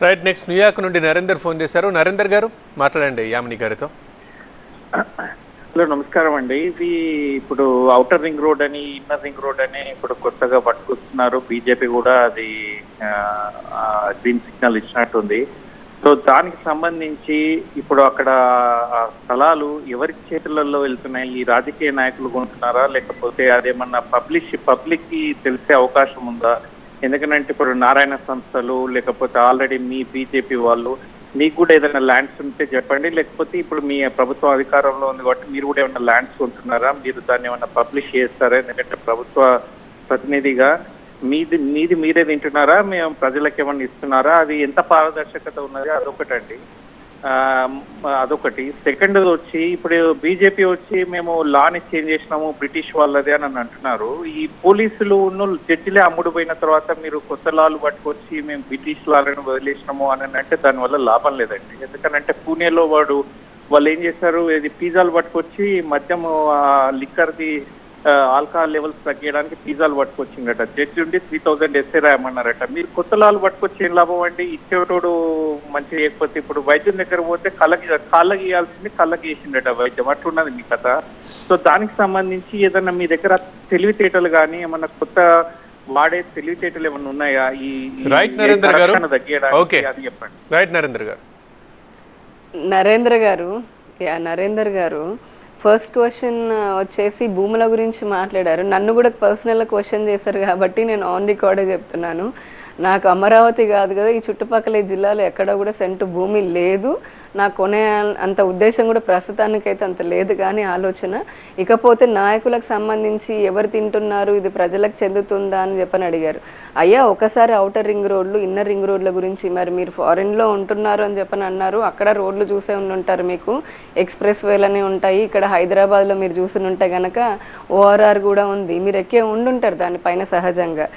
Right. Next New York నుండి Narender phone చేశారు. నరేందర్ గారు మాట్లాడండి యామిని గారితో. హలో, నమస్కారం అండి. ఇది ఇప్పుడు ఔటర్ రింగ్ రోడ్ అని, ఇన్నర్ రింగ్ రోడ్ అని ఇప్పుడు కొత్తగా పట్టుకొస్తున్నారు. బీజేపీ కూడా అది గ్రీన్ సిగ్నల్ ఇచ్చినట్టుంది. సో దానికి సంబంధించి ఇప్పుడు అక్కడ స్థలాలు ఎవరి చేతులలో వెళ్తున్నాయి? ఈ రాజకీయ నాయకులు కొంటున్నారా, లేకపోతే అదేమన్నా పబ్లిక్ కి తెలిసే అవకాశం ఉందా? ఎందుకంటే ఇప్పుడు నారాయణ సంస్థలు లేకపోతే ఆల్రెడీ మీ బీజేపీ వాళ్ళు మీకు కూడా ఏదైనా ల్యాండ్స్ ఉంటే చెప్పండి, లేకపోతే ఇప్పుడు మీ ప్రభుత్వం అధికారంలో ఉంది కాబట్టి మీరు కూడా ఏమైనా ల్యాండ్స్ కొంటున్నారా? మీరు దాన్ని ఏమైనా పబ్లిష్ చేస్తారా? ఎందుకంటే ప్రభుత్వ ప్రతినిధిగా మీరే తింటున్నారా, మేము ప్రజలకు ఏమన్నా ఇస్తున్నారా? అది ఎంత పారదర్శకత ఉన్నది అదొకటండి. అదొకటి. సెకండ్ వచ్చి ఇప్పుడు బీజేపీ వచ్చి మేము లాని చేంజ్ చేసినాము బ్రిటిష్ వాళ్ళది అని అంటున్నారు. ఈ పోలీసులు జడ్జిలే అమ్ముడు పోయిన తర్వాత మీరు కొత్త లాలు పట్టుకొచ్చి మేము బ్రిటిష్ లాలను వదిలేసినాము అని అంటే దానివల్ల లాభం లేదండి. ఎందుకంటే పూణేలో వాళ్ళు ఏం చేశారు, ఇది పిజ్జాలు పట్టుకొచ్చి మద్యం లిక్కర్ది ఆల్కహాల్ లెవెల్స్ తగ్గడానికి పిజ్జాలు పట్టుకొచ్చిందట. జడ్జి ఉండి 3000 ఎస్ఏ రాయమన్నారట. మీరు కొత్త లాలు పట్టుకొచ్చి ఏం లాభం అండి? ఇచ్చేటోడు మంచిగా చేయకపోతే ఇప్పుడు వైద్యం దగ్గర పోతే కాళ్ళకి ఇవ్వాల్సింది కళ్ళకి వేసిండట వైద్యం. అట్లున్నది మీ కథ. సో దానికి సంబంధించి ఏదన్నా మీ దగ్గర తెలివితేటలు కానీ ఏమన్నా కొత్త వాడే తెలివితేటలు ఏమన్నా ఉన్నాయా ఈ తగ్గడానికి? అది చెప్పండి. రైట్ నరేందర్ గారు. నరేందర్ గారు ఫస్ట్ క్వశ్చన్ వచ్చేసి భూముల గురించి మాట్లాడారు. నన్ను కూడా పర్సనల్గా క్వశ్చన్ చేశారు కాబట్టి నేను ఆన్ రికార్డే చెప్తున్నాను. నాకు అమరావతి కాదు కదా, ఈ చుట్టుపక్కల జిల్లాలో ఎక్కడ కూడా సెంటు భూమి లేదు. నాకు కొనే అంత ఉద్దేశం కూడా ప్రస్తుతానికైతే అంత లేదు. కానీ ఆలోచన ఇకపోతే నాయకులకు సంబంధించి ఎవరు తింటున్నారు, ఇది ప్రజలకు చెందుతుందా అని చెప్పని అడిగారు. అయ్యా ఒకసారి ఔటర్ రింగ్ రోడ్లు, ఇన్నర్ రింగ్ రోడ్ల గురించి మరి మీరు ఫారిన్లో ఉంటున్నారు అని చెప్పని అన్నారు. అక్కడ రోడ్లు చూసే ఉండుంటారు, మీకు ఎక్స్ప్రెస్ వేలనే ఉంటాయి. ఇక్కడ హైదరాబాద్లో మీరు చూసి ఉంటే కనుక ఓఆర్ఆర్ కూడా ఉంది, మీరు ఎక్కే ఉండుంటారు దానిపైన సహజంగా.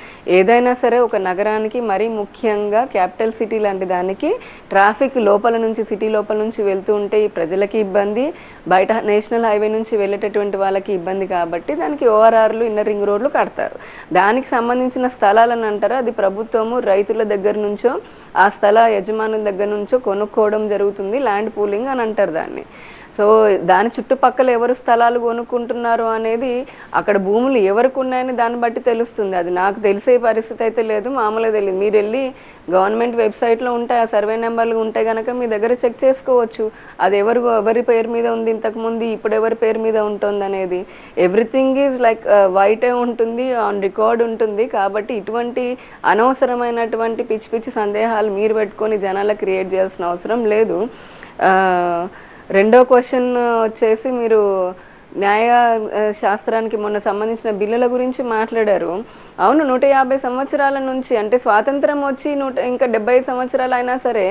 ఏదైనా సరే ఒక నగరానికి మరీ ముఖ్యంగా క్యాపిటల్ సిటీ లాంటి దానికి ట్రాఫిక్ లోపల నుంచి సిటీ లోపల నుంచి వెళ్తూ ఉంటే ఈ ప్రజలకి ఇబ్బంది, బయట నేషనల్ హైవే నుంచి వెళ్ళేటటువంటి వాళ్ళకి ఇబ్బంది. కాబట్టి దానికి ఓఆర్ఆర్లు, ఇన్నర్ రింగ్ రోడ్లు కడతారు. దానికి సంబంధించిన స్థలాలను అంటారు, అది ప్రభుత్వము రైతుల దగ్గర నుంచో ఆ స్థల యజమానుల దగ్గర నుంచో కొనుక్కోవడం జరుగుతుంది, ల్యాండ్ పూలింగ్ అని అంటారు దాన్ని. సో దాని చుట్టుపక్కల ఎవరు స్థలాలు కొనుక్కుంటున్నారు అనేది అక్కడ భూములు ఎవరికి ఉన్నాయని దాన్ని బట్టి తెలుస్తుంది. అది నాకు తెలిసే పరిస్థితి అయితే లేదు, మామూలుగా తెలియదు. మీరు వెళ్ళి గవర్నమెంట్ వెబ్సైట్లో ఉంటాయి, ఆ సర్వే నెంబర్లు ఉంటే కనుక మీ దగ్గర చెక్ చేసుకోవచ్చు. అది ఎవరి పేరు మీద ఉంది ఇంతకుముందు, ఇప్పుడు ఎవరి పేరు మీద ఉంటుంది అనేది. ఎవ్రీథింగ్ ఈజ్ లైక్ వైటే ఉంటుంది, ఆన్ రికార్డ్ ఉంటుంది. కాబట్టి ఇటువంటి అనవసరమైనటువంటి పిచ్చి పిచ్చి సందేహాలు మీరు పెట్టుకొని జనాలకు క్రియేట్ చేయాల్సిన అవసరం లేదు. రెండో క్వశ్చన్ వచ్చేసి మీరు న్యాయ శాస్త్రానికి మొన్న సంబంధించిన బిల్లుల గురించి మాట్లాడారు. అవును, 150 సంవత్సరాల నుంచి అంటే స్వాతంత్రం వచ్చి ఇంకా 75 సంవత్సరాలు అయినా సరే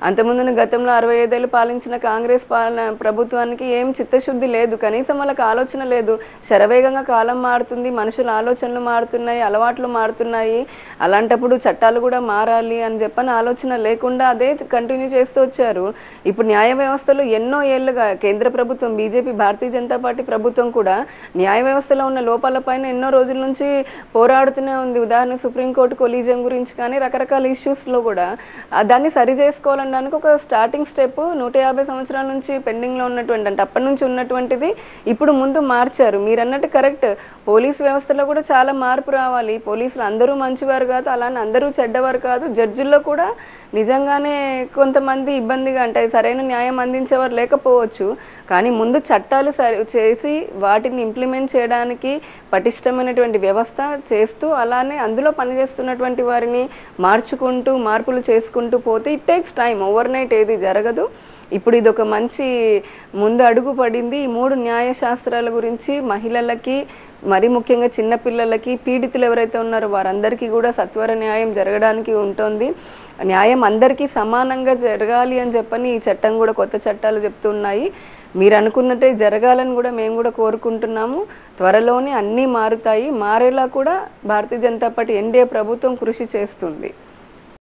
అంతకుముందు గతంలో 65 ఏళ్ళు పాలించిన కాంగ్రెస్ ప్రభుత్వానికి ఏం చిత్తశుద్ధి లేదు, కనీసం వాళ్ళకి ఆలోచన లేదు. శరవేగంగా కాలం మారుతుంది, మనుషుల ఆలోచనలు మారుతున్నాయి, అలవాట్లు మారుతున్నాయి. అలాంటప్పుడు చట్టాలు కూడా మారాలి అని చెప్పని ఆలోచన లేకుండా అదే కంటిన్యూ చేస్తూ వచ్చారు. ఇప్పుడు న్యాయ వ్యవస్థలో ఎన్నో ఏళ్ళుగా కేంద్ర ప్రభుత్వం, బీజేపీ, భారతీయ జనతా పార్టీ ప్రభుత్వం కూడా న్యాయ వ్యవస్థలో ఉన్న లోపాలపైన ఎన్నో రోజుల నుంచి పోరాడుతూనే ఉంది. ఉదాహరణ సుప్రీంకోర్టు కొలీజియం గురించి కానీ రకరకాల ఇష్యూస్లో కూడా దాన్ని సరి చేసుకోవాలనడానికి ఒక స్టార్టింగ్ స్టెప్ 150 సంవత్సరాల నుంచి పెండింగ్లో ఉన్నటువంటి, అంటే అప్పటి నుంచి ఉన్నటువంటిది ఇప్పుడు ముందు మార్చారు. మీరు అన్నట్టు కరెక్ట్, పోలీస్ వ్యవస్థలో కూడా చాలా మార్పు రావాలి. పోలీసులు అందరూ మంచివారు కాదు, అలానే అందరూ చెడ్డవారు కాదు. జడ్జిల్లో కూడా నిజంగానే కొంతమంది ఇబ్బందిగా అంటే సరైన న్యాయం అందించేవారు లేకపోవచ్చు. కానీ ముందు చట్టాలు చేసి వాటిని ఇంప్లిమెంట్ చేయడానికి పటిష్టమైనటువంటి వ్యవస్థ చేస్తూ అలానే అందులో పనిచేస్తున్నటువంటి వారిని మార్చుకుంటూ మార్పులు చేసుకుంటూ పోతే it takes time, over night ఏది జరగదు. ఇప్పుడు ఇది ఒక మంచి ముందు అడుగు పడింది. ఈ 3 న్యాయశాస్త్రాల గురించి మహిళలకి, మరి ముఖ్యంగా చిన్నపిల్లలకి, పీడితులు ఎవరైతే ఉన్నారో వారందరికీ కూడా సత్వర న్యాయం జరగడానికి ఉంటుంది. న్యాయం అందరికీ సమానంగా జరగాలి అని చెప్పని ఈ చట్టం కూడా, కొత్త చట్టాలు చెప్తున్నాయి. మీరు అనుకున్నట్టే జరగాలని కూడా మేము కూడా కోరుకుంటున్నాము. త్వరలోనే అన్నీ మారుతాయి. మారేలా కూడా భారతీయ జనతా పార్టీ ఎన్డీఏ ప్రభుత్వం కృషి చేస్తుంది.